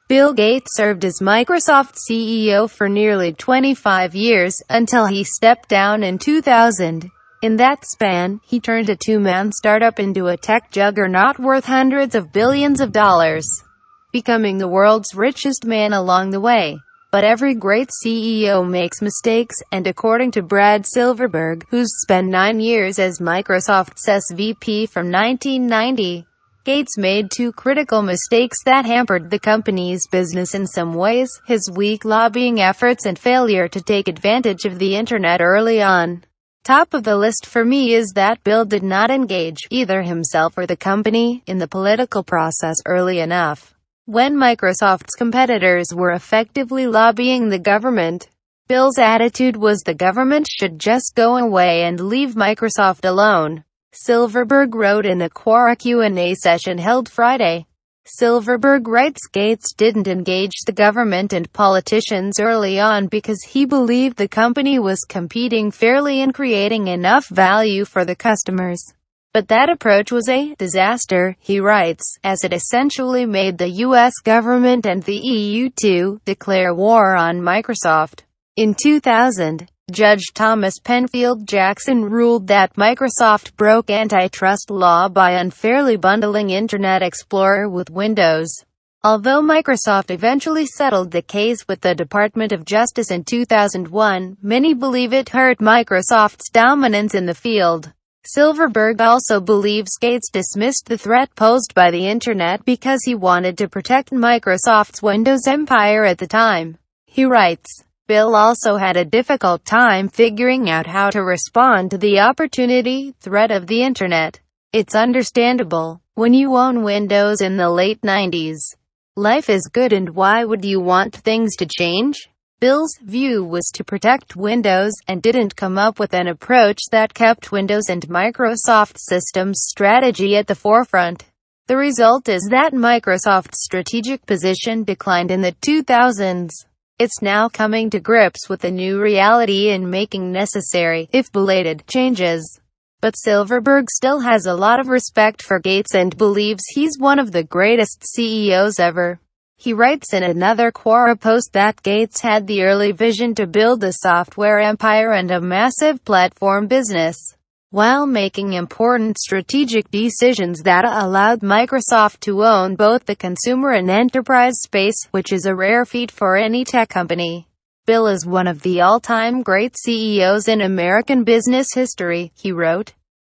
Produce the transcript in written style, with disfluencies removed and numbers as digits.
Bill Gates served as Microsoft CEO for nearly 25 years, until he stepped down in 2000. In that span, he turned a two-man startup into a tech juggernaut worth hundreds of billions of dollars, becoming the world's richest man along the way. But every great CEO makes mistakes, and according to Brad Silverberg, who's spent 9 years as Microsoft's SVP from 1990, Gates made two critical mistakes that hampered the company's business in some ways: his weak lobbying efforts and failure to take advantage of the internet early on. Top of the list for me is that Bill did not engage, either himself or the company, in the political process early enough. When Microsoft's competitors were effectively lobbying the government, Bill's attitude was the government should just go away and leave Microsoft alone. Silverberg wrote in a Quora Q&A session held Friday. Silverberg writes, Gates didn't engage the government and politicians early on because he believed the company was competing fairly and creating enough value for the customers. But that approach was a disaster, he writes, as it essentially made the US government and the EU to declare war on Microsoft. In 2000, Judge Thomas Penfield Jackson ruled that Microsoft broke antitrust law by unfairly bundling Internet Explorer with Windows. Although Microsoft eventually settled the case with the Department of Justice in 2001, many believe it hurt Microsoft's dominance in the field. Silverberg also believes Gates dismissed the threat posed by the Internet because he wanted to protect Microsoft's Windows empire at the time. He writes, Bill also had a difficult time figuring out how to respond to the opportunity threat of the Internet. It's understandable. When you own Windows in the late 90s, life is good, and why would you want things to change? Bill's view was to protect Windows, and didn't come up with an approach that kept Windows and Microsoft Systems strategy at the forefront. The result is that Microsoft's strategic position declined in the 2000s. It's now coming to grips with the new reality and making necessary, if belated, changes. But Silverberg still has a lot of respect for Gates and believes he's one of the greatest CEOs ever. He writes in another Quora post that Gates had the early vision to build a software empire and a massive platform business, while making important strategic decisions that allowed Microsoft to own both the consumer and enterprise space, which is a rare feat for any tech company. Bill is one of the all-time great CEOs in American business history, he wrote.